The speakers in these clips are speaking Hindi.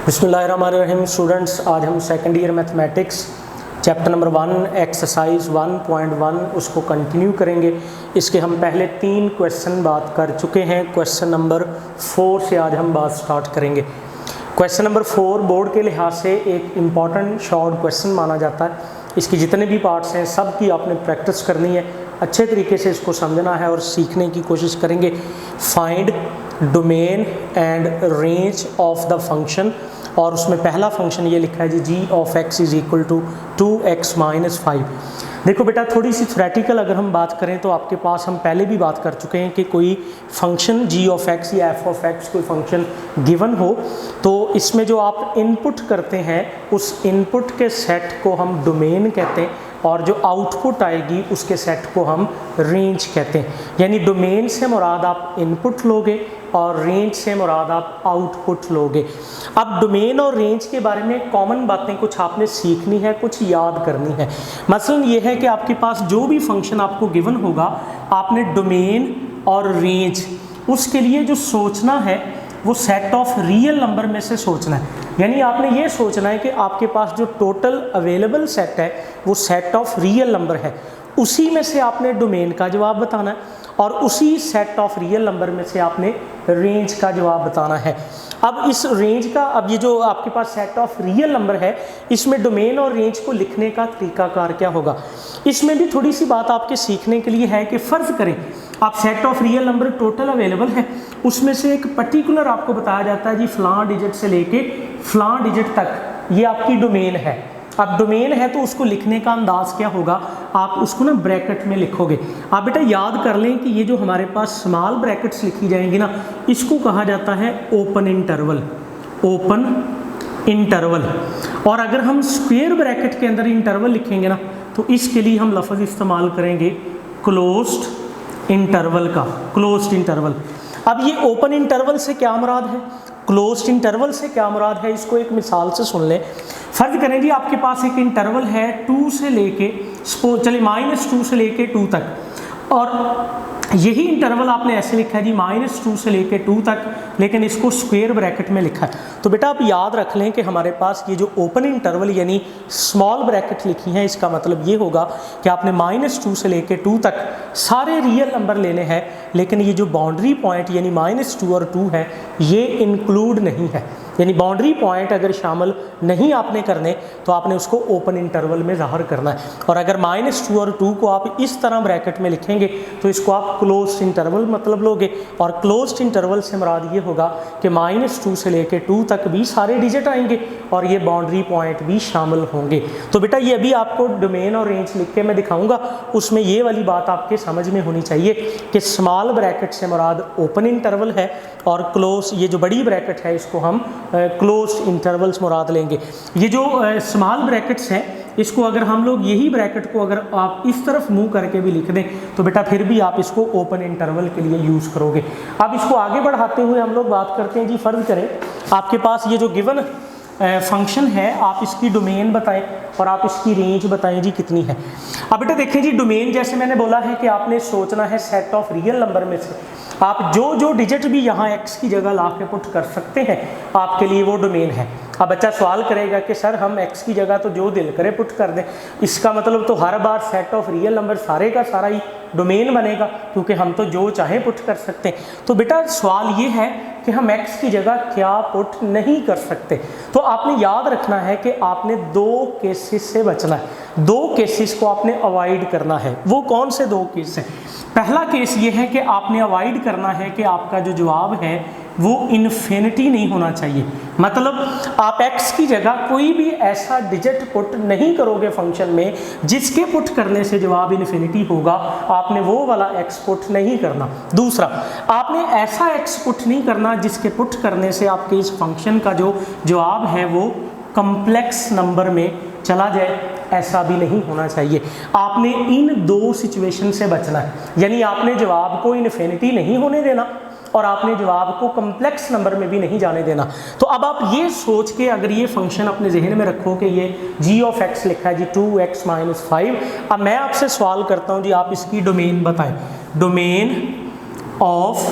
बिस्मिल्लाहिर्रहमानिर्रहीम स्टूडेंट्स, आज हम second year mathematics chapter number 1 exercise 1.1 उसको कंटिन्यू करेंगे। इसके हम पहले 3 क्वेश्चन बात कर चुके हैं। क्वेश्चन नंबर 4 से आज हम बात स्टार्ट करेंगे। क्वेश्चन नंबर 4 बोर्ड के लिहाज से एक इम्पॉर्टेंट शॉर्ट क्वेश्चन माना जाता है। इसकी जितने भी पार्ट्स हैं सब की आपने प्रैक्टिस करनी है, अच्छे तरीके से इसको समझना है और सीखने की कोशिश करेंगे। Find domain and range of the function, और उसमें पहला फंक्शन ये लिखा है G g of x is equal to 2x minus 5। देखो बेटा, थोड़ी सी थ्योरेटिकल अगर हम बात करें तो आपके पास हम पहले भी बात कर चुके हैं कि कोई फंक्शन g ऑफ x या f ऑफ x कोई फंक्शन गिवन हो तो इसमें जो आप इनपुट करते हैं उस इनपुट के सेट को हम डोमेन कहते हैं और जो आउटपुट आएगी उसके सेट को हम रेंज कहते हैं। यानी डोमेन से मुराद आप इनपुट लोगे और रेंज से मुराद आप आउटपुट लोगे। अब डोमेन और रेंज के बारे में कॉमन बातें कुछ आपने सीखनी है, कुछ याद करनी है। मसलन ये है कि आपके पास जो भी फंक्शन आपको गिवन होगा आपने डोमेन और रेंज उसके लिए जो सोचना है वो सेट ऑफ रियल नंबर में से सोचना है। यानी आपने ये सोचना है कि आपके पास जो टोटल अवेलेबल सेट है वो सेट ऑफ रियल नंबर है, उसी में से आपने डोमेन का जवाब बताना है और उसी सेट ऑफ रियल नंबर में से आपने रेंज का जवाब बताना है। अब इस रेंज का, अब ये जो आपके पास सेट ऑफ रियल नंबर है इसमें डोमेन और रेंज को लिखने का तरीकाकार क्या होगा, इसमें भी थोड़ी सी बात आपके सीखने के लिए है कि फ़र्ज़ करें आप set of real number total available है, उसमें से एक पर्टिकुलर आपको बताया जाता है जी फ़लाँ डिजिट से लेके फ़लाँ डिजिट तक ये आपकी डोमेन है। अब डोमेन है तो उसको लिखने का अंदाज़ क्या होगा, आप उसको ना ब्रैकेट में लिखोगे। आप बेटा याद कर लें कि ये जो हमारे पास स्मॉल ब्रैकेट्स लिखी जाएंगी ना इसको कहा जाता है ओपन इंटरवल, ओपन इंटरवल। और अगर हम स्क्वायर ब्रैकेट के अंदर इंटरवल लिखेंगे ना तो इसके लिए हम लफ्ज़ इस्तेमाल करेंगे क्लोज्ड इंटरवल का, क्लोज्ड इंटरवल। अब ये ओपन इंटरवल से क्या मुराद है, क्लोज्ड इंटरवल से क्या मुराद है, इसको एक मिसाल से सुन लें। फ़र्ज़ करें जी आपके पास एक इंटरवल है 2 से लेके चलिए -2 से लेके 2 तक, और यही इंटरवल आपने ऐसे लिखा है जी -2 से लेके 2 तक, लेकिन इसको स्क्वायर ब्रैकेट में लिखा है। तो बेटा आप याद रख लें कि हमारे पास ये जो ओपन इंटरवल यानी स्मॉल ब्रैकेट लिखी हैं इसका मतलब ये होगा कि आपने -2 से लेके 2 तक सारे रियल नंबर लेने हैं, लेकिन ये जो बाउंड्री पॉइंट यानी -2 और 2 है ये इंक्लूड नहीं है। यानी बाउंड्री पॉइंट अगर शामिल नहीं आपने करने तो आपने उसको ओपन इंटरवल में ज़ाहिर करना है। और अगर -2 और 2 को आप इस तरह ब्रैकेट में लिखेंगे तो इसको आप क्लोज्ड इंटरवल मतलब लोगे, और क्लोज्ड इंटरवल से मुराद ये होगा कि -2 से लेके 2 तक भी सारे डिजिट आएंगे और ये बाउंड्री पॉइंट भी शामिल होंगे। तो बेटा ये अभी आपको डोमेन और रेंज लिख के मैं दिखाऊंगा, उसमें ये वाली बात आपके समझ में होनी चाहिए कि स्मॉल ब्रैकेट से मुराद ओपन इंटरवल है और क्लोज ये जो बड़ी ब्रैकेट है इसको हम क्लोज्ड इंटरवल्स मुराद लेंगे। ये जो स्मॉल ब्रैकेट्स हैं इसको अगर हम लोग यही ब्रैकेट को अगर आप इस तरफ मुंह करके भी लिख दें तो बेटा फिर भी आप इसको ओपन इंटरवल के लिए यूज़ करोगे। अब इसको आगे बढ़ाते हुए हम लोग बात करते हैं जी, फ़र्ज़ करें आपके पास ये जो गिवन फंक्शन है आप इसकी डोमेन बताएं और आप इसकी रेंज बताएं जी कितनी है। अब बेटा देखें जी, डोमेन जैसे मैंने बोला है कि आपने सोचना है सेट ऑफ रियल नंबर में से आप जो जो डिजिट भी यहाँ x की जगह ला के पुट कर सकते हैं आपके लिए वो डोमेन है। अब बच्चा सवाल करेगा कि सर हम x की जगह तो जो दिल करे पुट कर दें, इसका मतलब तो हर बार सेट ऑफ रियल नंबर सारे का सारा ही डोमेन बनेगा क्योंकि हम तो जो चाहें पुट कर सकते हैं। तो बेटा सवाल ये है कि हम x की जगह क्या पुट नहीं कर सकते। तो आपने याद रखना है कि आपने 2 केसेस से बचना है, 2 केसेस को आपने अवॉइड करना है। वो कौन से 2 केस हैं? पहला केस ये है कि आपने अवॉइड करना है कि आपका जो जवाब है वो इन्फिनिटी नहीं होना चाहिए। मतलब आप x की जगह कोई भी ऐसा डिजिट पुट नहीं करोगे फंक्शन में जिसके पुट करने से जवाब इन्फिनिटी होगा, आपने वो वाला x पुट नहीं करना। दूसरा, आपने ऐसा x पुट नहीं करना जिसके पुट करने से आपके इस फंक्शन का जो जवाब है वो कम्प्लेक्स नंबर में चला जाए, ऐसा भी नहीं होना चाहिए। आपने इन 2 सिचुएशन से बचना है, यानी आपने जवाब को इन्फिनिटी नहीं होने देना और आपने जवाब को कम्प्लेक्स नंबर में भी नहीं जाने देना। तो अब आप ये सोच के अगर ये फंक्शन अपने जहन में रखो कि ये g ऑफ x लिखा है जी 2x माइनस 5। अब मैं आपसे सवाल करता हूँ जी, आप इसकी डोमेन बताएं, domain of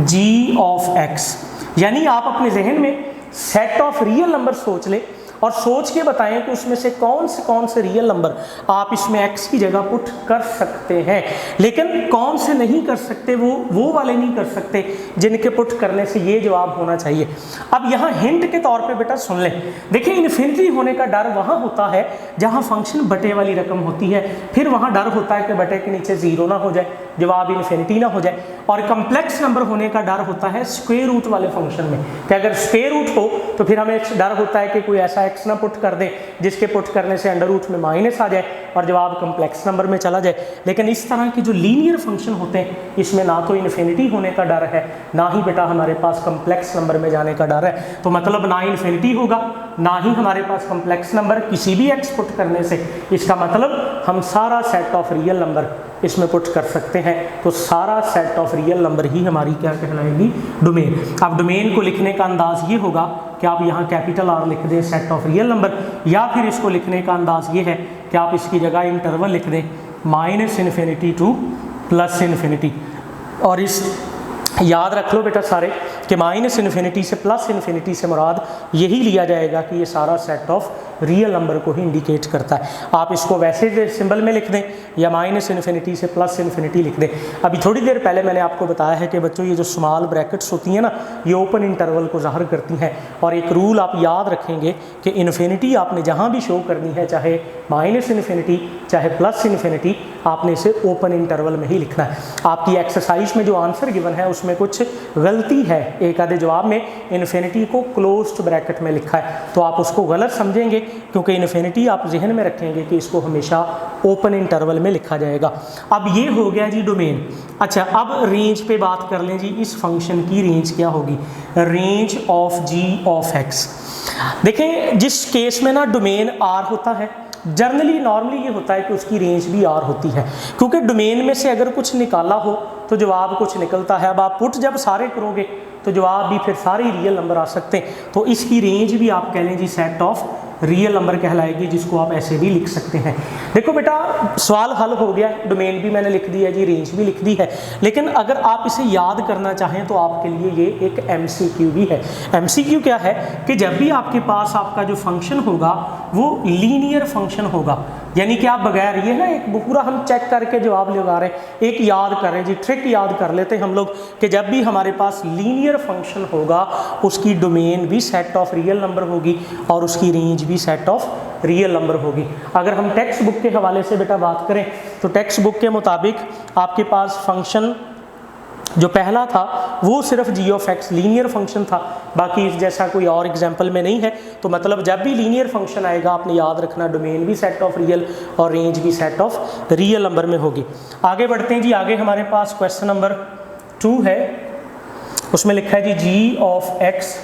g of x। यानी आप अपने जहन में सेट ऑफ रियल नंबर सोच ले और सोच के बताएं कि उसमें से कौन से रियल नंबर आप इसमें x की जगह पुट कर सकते हैं, लेकिन कौन से नहीं कर सकते वो वाले नहीं कर सकते जिनके पुट करने से ये जवाब होना चाहिए। अब यहाँ हिंट के तौर पे बेटा सुन लें, देखिए इन्फिनिटी होने का डर वहाँ होता है जहाँ फंक्शन बटे वाली रकम होती है, फिर वहाँ डर होता है कि बटे के नीचे ज़ीरो ना हो जाए, जवाब इन्फिनिटी ना हो जाए। और कम्प्लेक्स नंबर होने का डर होता है स्क्वायर रूट वाले फंक्शन में, कि अगर स्क्वायर रूट हो तो फिर हमें डर होता है कि कोई ऐसा x ना पुट कर दे जिसके पुट करने से अंडर रूट में माइनस आ जाए और जवाब कम्प्लेक्स नंबर में चला जाए। लेकिन इस तरह के जो लीनियर फंक्शन होते हैं इसमें ना तो इन्फिनिटी होने का डर है, ना ही बेटा हमारे पास कम्प्लेक्स नंबर में जाने का डर है। तो मतलब ना इन्फिनिटी होगा, ना ही हमारे पास कम्प्लेक्स नंबर किसी भी x पुट करने से। इसका मतलब हम सारा सेट ऑफ रियल नंबर इसमें पुट कर सकते हैं। तो सारा सेट ऑफ रियल नंबर ही हमारी क्या कहलाएगी, डोमेन। अब डोमेन को लिखने का अंदाज ये होगा कि आप यहाँ कैपिटल R लिख दें सेट ऑफ रियल नंबर, या फिर इसको लिखने का अंदाज ये है कि आप इसकी जगह इंटरवल लिख दें -इन्फिनिटी टू +इन्फिनिटी। और इस याद रख लो बेटा सारे कि -इन्फिनिटी से +इन्फिनिटी से मुराद यही लिया जाएगा कि ये सारा सेट ऑफ रियल नंबर को ही इंडिकेट करता है। आप इसको वैसे सिंबल में लिख दें या -इन्फिनिटी से +इन्फिनिटी लिख दें। अभी थोड़ी देर पहले मैंने आपको बताया है कि बच्चों ये जो स्मॉल ब्रैकेट्स होती हैं ना, ये ओपन इंटरवल को ज़ाहिर करती हैं। और एक रूल आप याद रखेंगे कि इन्फिनिटी आपने जहाँ भी शो करनी है, चाहे -इन्फिनिटी चाहे +इन्फिनिटी, आपने इसे ओपन इंटरवल में ही लिखना है। आपकी एक्सरसाइज में जो आंसर गिवन है उसमें कुछ गलती है, एक आधे जवाब में इन्फिनिटी को क्लोज्ड ब्रैकेट में लिखा है, तो आप उसको गलत समझेंगे क्योंकि इन्फिनिटी आप जहन में रखेंगे कि इसको हमेशा ओपन इंटरवल में लिखा जाएगा। अब ये हो गया जी डोमेन। अच्छा, अब रेंज पे बात कर लें जी। इस फंक्शन की रेंज क्या होगी, range of g of x। देखें जिस केस में ना डोमेन R होता है, जनरली नॉर्मली ये होता है कि उसकी रेंज भी R होती है, क्योंकि डोमेन में से अगर कुछ निकाला हो तो जवाब कुछ निकलता है। अब आप पुट जब सारे करोगे तो जवाब भी फिर सारे रियल नंबर आ सकते हैं। तो इसकी रेंज भी आप कह लें जी सेट ऑफ रियल नंबर कहलाएगी, जिसको आप ऐसे भी लिख सकते हैं। देखो बेटा सवाल हल हो गया, डोमेन भी मैंने लिख दिया जी, रेंज भी लिख दी है। लेकिन अगर आप इसे याद करना चाहें तो आपके लिए ये एक MCQ भी है। MCQ क्या है कि जब भी आपके पास आपका जो फंक्शन होगा वो लीनियर फंक्शन होगा, यानी कि आप बगैर ये ना एक पूरा हम चेक करके जवाब लगा रहे हैं, एक याद कर रहे हैं जी, ट्रिक याद कर लेते हैं हम लोग कि जब भी हमारे पास लीनियर फंक्शन होगा उसकी डोमेन भी सेट ऑफ रियल नंबर होगी और उसकी रेंज भी सेट ऑफ रियल नंबर होगी। अगर हम टेक्स्ट बुक के हवाले से बेटा बात करें तो टेक्स्ट बुक के मुताबिक आपके पास फंक्शन जो पहला था वो सिर्फ g of x linear function था, बाकी इस जैसा कोई और एग्जाम्पल में नहीं है। तो मतलब जब भी लीनियर फंक्शन आएगा आपने याद रखना डोमेन भी सेट ऑफ रियल और रेंज भी सेट ऑफ रियल नंबर में होगी। आगे बढ़ते हैं जी, आगे हमारे पास क्वेश्चन नंबर 2 है, उसमें लिखा है G g of x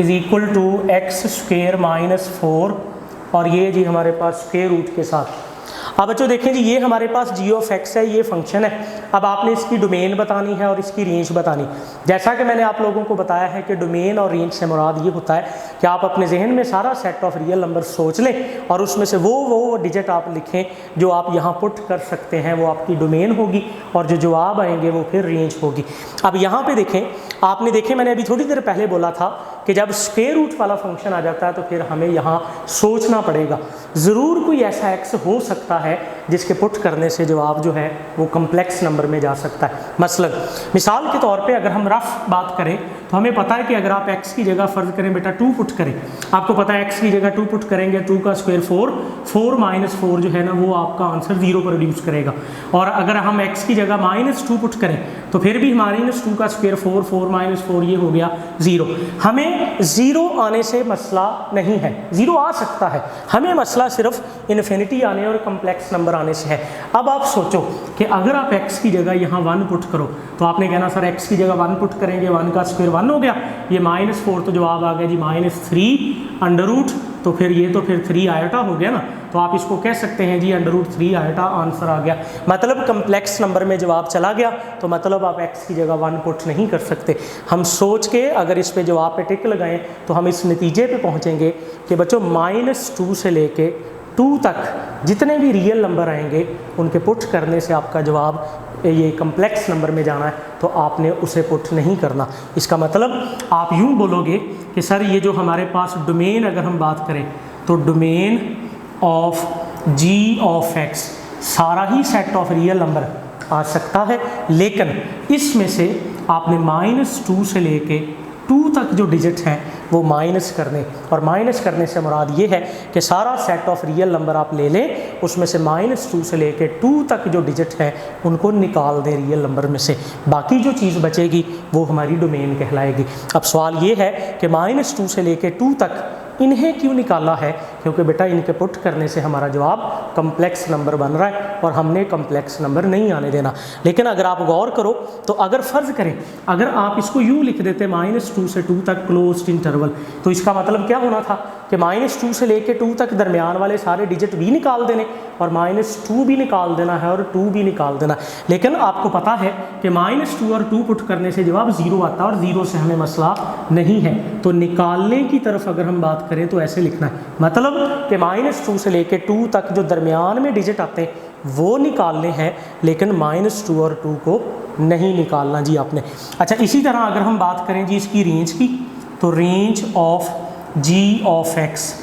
is equal to x² - 4 और ये जी हमारे पास स्क्वायर रूट के साथ। अब बच्चों देखें जी, ये हमारे पास g ऑफ x है, ये फंक्शन है। अब आपने इसकी डोमेन बतानी है और इसकी रेंज बतानी। जैसा कि मैंने आप लोगों को बताया है कि डोमेन और रेंज से मुराद ये होता है कि आप अपने जहन में सारा सेट ऑफ रियल नंबर सोच लें और उसमें से वो डिजिट आप लिखें जो आप यहाँ पुट कर सकते हैं, वो आपकी डोमेन होगी और जो जवाब आएंगे वो फिर रेंज होगी। अब यहाँ पे देखें, आपने देखे मैंने अभी थोड़ी देर पहले बोला था कि जब स्क्वायर रूट वाला फंक्शन आ जाता है तो फिर हमें यहाँ सोचना पड़ेगा, ज़रूर कोई ऐसा x हो सकता है जिसके पुट करने से जवाब जो है वो कम्प्लेक्स नंबर में जा सकता है। मसलन मिसाल के तौर पे अगर हम रफ बात करें तो हमें पता है कि अगर आप x की जगह फ़र्ज करें बेटा 2 पुट करें, आपको पता है x की जगह 2 पुट करेंगे, 2 का स्क्वायर 4, 4 - 4 जो है ना वो आपका आंसर 0 पर रिड्यूस करेगा। और अगर हम x की जगह -2 पुट करें तो फिर भी -2 का स्क्वायर 4, 4 - 4 ये हो गया 0। हमें 0 आने से मसला नहीं है, 0 आ सकता है, हमें मसला सिर्फ इन्फिनिटी आने और कम्प्लेक्स नंबर आने से है। अब आप सोचो कि अगर आप x की जगह यहाँ 1 पुट करो तो आपने कहना सर x की जगह 1 पुट करेंगे, 1 का स्क्वायर 1 हो गया, ये -4 तो जवाब आ गया जी -3 √ तो फिर ये तो फिर 3 आयोटा हो गया ना, तो आप इसको कह सकते हैं जी √3 आयोटा आंसर आ गया। मतलब कम्प्लेक्स नंबर में जवाब चला गया, तो मतलब आप x की जगह 1 पुट नहीं कर सकते। हम सोच के अगर इस पे जवाब पे टिक लगाएं तो हम इस नतीजे पे पहुंचेंगे कि बच्चों -2 से लेके 2 तक जितने भी रियल नंबर आएंगे उनके पुट करने से आपका जवाब ये कम्प्लेक्स नंबर में जाना है तो आपने उसे पुट नहीं करना। इसका मतलब आप यूँ बोलोगे कि सर ये जो हमारे पास डोमेन अगर हम बात करें तो domain of G of X सारा ही सेट ऑफ रियल नंबर आ सकता है, लेकिन इसमें से आपने -2 से लेके 2 तक जो डिजिट हैं वो माइनस करने, और माइनस करने से मुराद ये है कि सारा सेट ऑफ रियल नंबर आप ले लें, उसमें से -2 से लेके 2 तक जो डिजिट हैं उनको निकाल दें रियल नंबर में से, बाकी जो चीज़ बचेगी वो हमारी डोमेन कहलाएगी। अब सवाल ये है कि -2 से लेके 2 तक इन्हें क्यों निकाला है, क्योंकि बेटा इनके पुट करने से हमारा जवाब कम्प्लेक्स नंबर बन रहा है और हमने कम्प्लेक्स नंबर नहीं आने देना। लेकिन अगर आप गौर करो तो अगर फ़र्ज़ करें, अगर आप इसको यूँ लिख देते -2 से 2 तक क्लोज्ड इंटरवल, तो इसका मतलब क्या होना था कि -2 से लेके 2 तक दरमियान वाले सारे डिजिट भी निकाल देने और -2 भी निकाल देना है और 2 भी निकाल देना। लेकिन आपको पता है कि -2 और 2 पुट करने से जवाब 0 आता है और 0 से हमें मसला नहीं है। तो निकालने की तरफ अगर हम बात करें तो ऐसे लिखना है, मतलब कि -2 से लेके 2 तक जो दरमियान में डिजिट आते हैं वो निकालने हैं, लेकिन -2 और 2 को नहीं निकालना जी आपने। अच्छा, इसी तरह अगर हम बात करें जी इसकी रेंज की, तो range of G of X,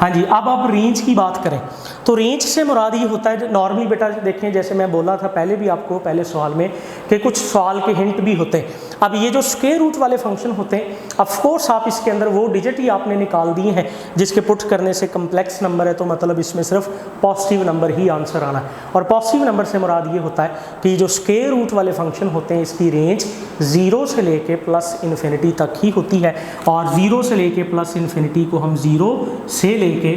हाँ जी, अब आप रेंज की बात करें तो रेंज से मुराद ये होता है, नॉर्मली बेटा देखें जैसे मैं बोला था पहले भी आपको पहले सवाल में कि कुछ सवाल के हिंट भी होते हैं। अब ये जो स्क्वायर रूट वाले फंक्शन होते हैं, ऑफ कोर्स आप इसके अंदर वो डिजिट ही आपने निकाल दिए हैं जिसके पुट करने से कम्प्लेक्स नंबर है, तो मतलब इसमें सिर्फ पॉजिटिव नंबर ही आंसर आना है। और पॉजिटिव नंबर से मुराद ये होता है कि जो स्क्वायर रूट वाले फंक्शन होते हैं इसकी रेंज 0 से लेके +∞ तक ही होती है, और 0 से लेके +∞ को हम 0 से लेके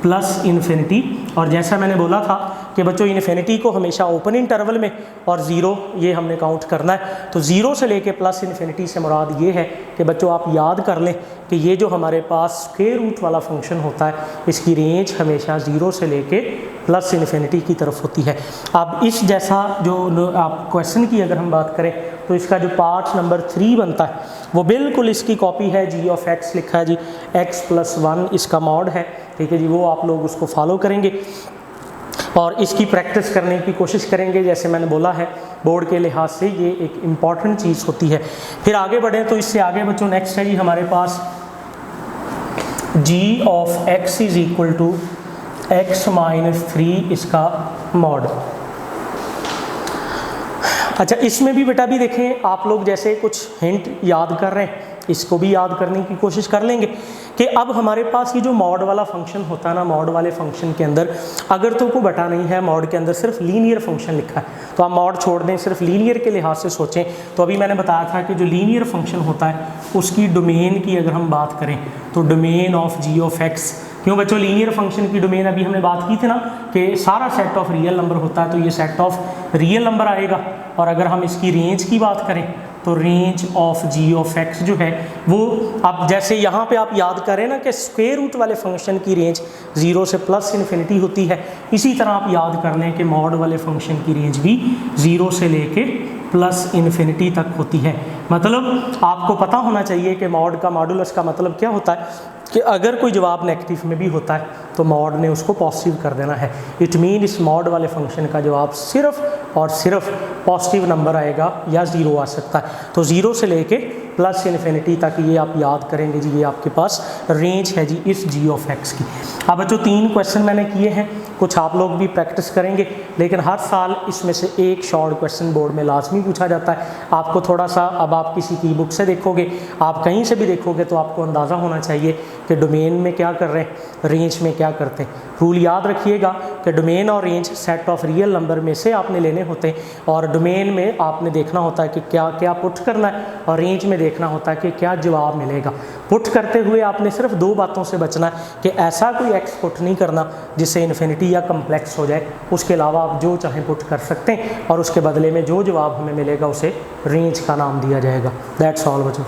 +∞, और जैसा मैंने बोला था कि बच्चों इन्फिनिटी को हमेशा ओपन इंटरवल में और 0 ये हमने काउंट करना है। तो 0 से लेके +∞ से मुराद ये है कि बच्चों आप याद कर लें कि ये जो हमारे पास स्क्वायर रूट वाला फंक्शन होता है इसकी रेंज हमेशा 0 से लेके +∞ की तरफ होती है। अब इस जैसा जो आप क्वेश्चन की अगर हम बात करें तो इसका जो पार्ट नंबर 3 बनता है वो बिल्कुल इसकी कॉपी है, जी ऑफ एक्स लिखा है जी, x+1 इसका मॉड है, ठीक है जी, वो आप लोग उसको फॉलो करेंगे और इसकी प्रैक्टिस करने की कोशिश करेंगे। जैसे मैंने बोला है बोर्ड के लिहाज से ये एक इम्पॉर्टेंट चीज़ होती है। फिर आगे बढ़ें तो इससे आगे बच्चों नेक्स्ट है जी हमारे पास g ऑफ x = x-3 इसका मॉड। अच्छा, इसमें भी बेटा भी देखें आप लोग जैसे कुछ हिंट याद कर रहे हैं, इसको भी याद करने की कोशिश कर लेंगे कि अब हमारे पास ये जो मॉड वाला फंक्शन होता है ना, मॉड वाले फंक्शन के अंदर अगर तो कोई बटा नहीं है, मॉड के अंदर सिर्फ लीनियर फंक्शन लिखा है, तो आप मॉड छोड़ दें, सिर्फ लीनियर के लिहाज से सोचें। तो अभी मैंने बताया था कि जो लीनियर फंक्शन होता है उसकी डोमेन की अगर हम बात करें तो domain of G of X, क्यों बच्चों लीनियर फंक्शन की डोमेन अभी हमने बात की थी ना कि सारा सेट ऑफ रियल नंबर होता है, तो ये सेट ऑफ रियल नंबर आएगा। और अगर हम इसकी रेंज की बात करें तो range of G of X जो है वो, अब जैसे यहाँ पे आप याद करें ना कि स्क्वायर रूट वाले फंक्शन की रेंज 0 से +∞ होती है, इसी तरह आप याद कर लें कि मॉड वाले फंक्शन की रेंज भी 0 से लेके +∞ तक होती है। मतलब आपको पता होना चाहिए कि मॉड का मॉडुलस का मतलब क्या होता है कि अगर कोई जवाब नेगेटिव में भी होता है तो मॉड ने उसको पॉजिटिव कर देना है। इट मीन इस मॉड वाले फंक्शन का जवाब सिर्फ और सिर्फ पॉजिटिव नंबर आएगा या 0 आ सकता है। तो 0 से लेके +∞ तक ये आप याद करेंगे जी, ये आपके पास रेंज है जी इस जी ऑफ एक्स की। अब बच्चों 3 क्वेश्चन मैंने किए हैं, कुछ आप लोग भी प्रैक्टिस करेंगे, लेकिन हर साल इसमें से एक शॉर्ट क्वेश्चन बोर्ड में लाजमी पूछा जाता है। आपको थोड़ा सा, अब आप किसी की बुक से देखोगे, आप कहीं से भी देखोगे तो आपको अंदाज़ा होना चाहिए कि डोमेन में क्या कर रहे हैं, रेंज में क्या करते हैं। रूल याद रखिएगा कि डोमेन और range set of real number में से आपने लेने होते हैं, और डोमेन में आपने देखना होता है कि क्या क्या पुट करना है, और रेंज में देखना होता है कि क्या जवाब मिलेगा। पुट करते हुए आपने सिर्फ 2 बातों से बचना है कि ऐसा कोई एक्स पुट नहीं करना जिससे इन्फिनिटी या कम्प्लेक्स हो जाए, उसके अलावा आप जो चाहें पुट कर सकते हैं और उसके बदले में जो जवाब हमें मिलेगा उसे रेंज का नाम दिया जाएगा। दैट्स ऑल बच्चों।